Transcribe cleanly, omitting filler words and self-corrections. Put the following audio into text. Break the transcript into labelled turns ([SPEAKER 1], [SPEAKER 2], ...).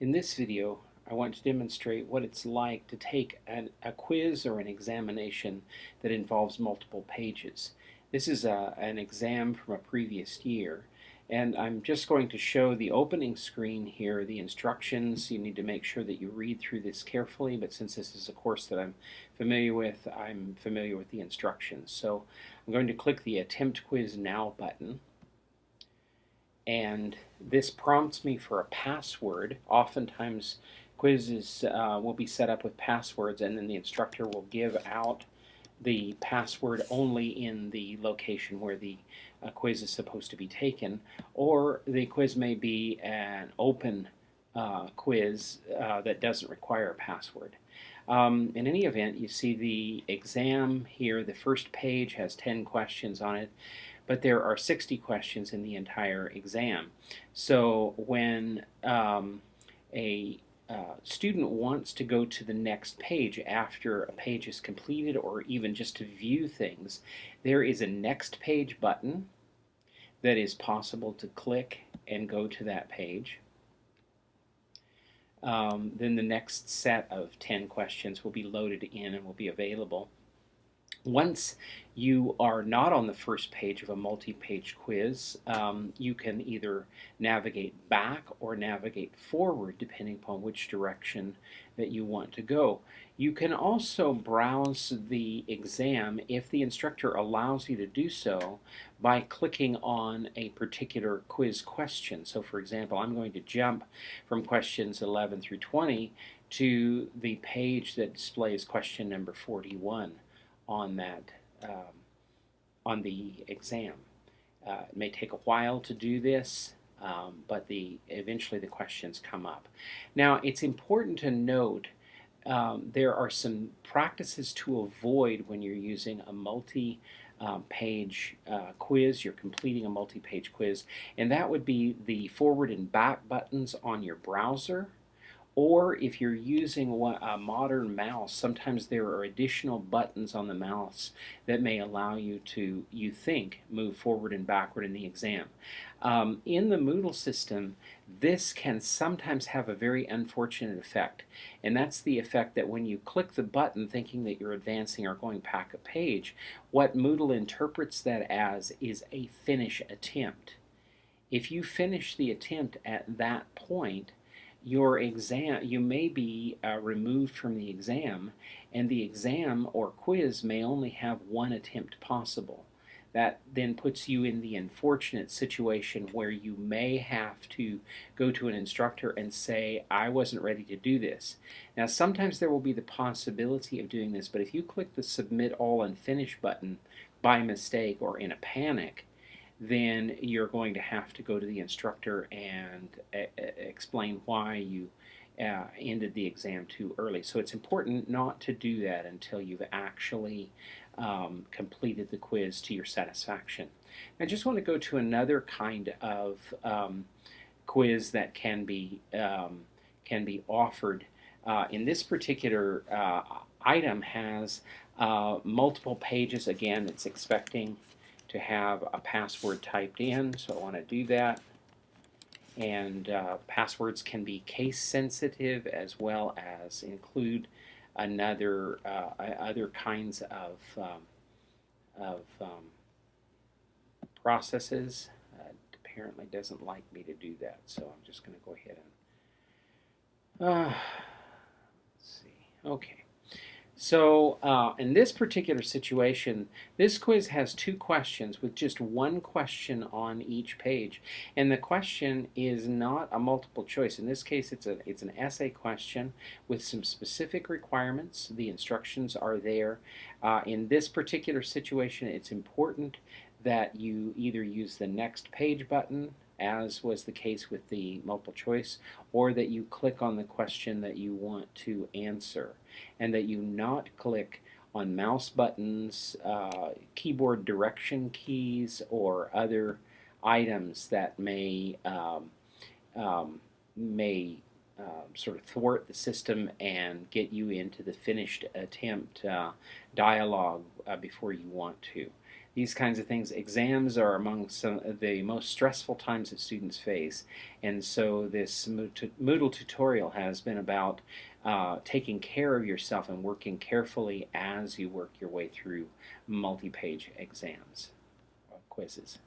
[SPEAKER 1] In this video, I want to demonstrate what it's like to take a quiz or an examination that involves multiple pages. This is an exam from a previous year, and I'm just going to show the opening screen here, the instructions. You need to make sure that you read through this carefully, but since this is a course that I'm familiar with the instructions. So I'm going to click the Attempt Quiz Now button. And this prompts me for a password. Oftentimes quizzes will be set up with passwords, and then the instructor will give out the password only in the location where the quiz is supposed to be taken, or the quiz may be an open quiz that doesn't require a password. In any event, you see the exam here. The first page has 10 questions on it, but there are 60 questions in the entire exam. So when a student wants to go to the next page after a page is completed, or even just to view things, there is a next page button that is possible to click and go to that page. Then the next set of 10 questions will be loaded in and will be available. Once you are not on the first page of a multi-page quiz, you can either navigate back or navigate forward depending upon which direction that you want to go. You can also browse the exam if the instructor allows you to do so by clicking on a particular quiz question. So for example, I'm going to jump from questions 11 through 20 to the page that displays question number 41 on that on the exam. It may take a while to do this, but eventually the questions come up. Now, it's important to note there are some practices to avoid when you're using a multi-page quiz. You're completing a multi-page quiz, and that would be the forward and back buttons on your browser. Or if you're using a modern mouse, sometimes there are additional buttons on the mouse that may allow you to, move forward and backward in the exam. In the Moodle system, this can sometimes have a very unfortunate effect, and that's the effect that when you click the button thinking that you're advancing or going back a page, what Moodle interprets that as is a finish attempt. If you finish the attempt at that point, you may be removed from the exam, and the exam or quiz may only have one attempt possible. That then puts you in the unfortunate situation where you may have to go to an instructor and say, I wasn't ready to do this. Now, sometimes there will be the possibility of doing this, but if you click the Submit All and Finish button by mistake or in a panic, then you're going to have to go to the instructor and explain why you ended the exam too early. So it's important not to do that until you've actually completed the quiz to your satisfaction. I just want to go to another kind of quiz that can be offered. In this particular item has multiple pages. Again, it's expecting to have a password typed in, so I want to do that. And passwords can be case sensitive as well as include other kinds of processes. It apparently doesn't like me to do that, so I'm just going to go ahead and let's see. Okay. So in this particular situation, this quiz has 2 questions with just 1 question on each page, and the question is not a multiple choice. In this case, it's an essay question with some specific requirements. The instructions are there. In this particular situation, it's important that you either use the next page button, as was the case with the multiple choice, or that you click on the question that you want to answer, and that you not click on mouse buttons, keyboard direction keys, or other items that may sort of thwart the system and get you into the finished attempt dialogue before you want to. these kinds of things. Exams are among some of the most stressful times that students face, and so this Moodle tutorial has been about taking care of yourself and working carefully as you work your way through multi-page exams or quizzes.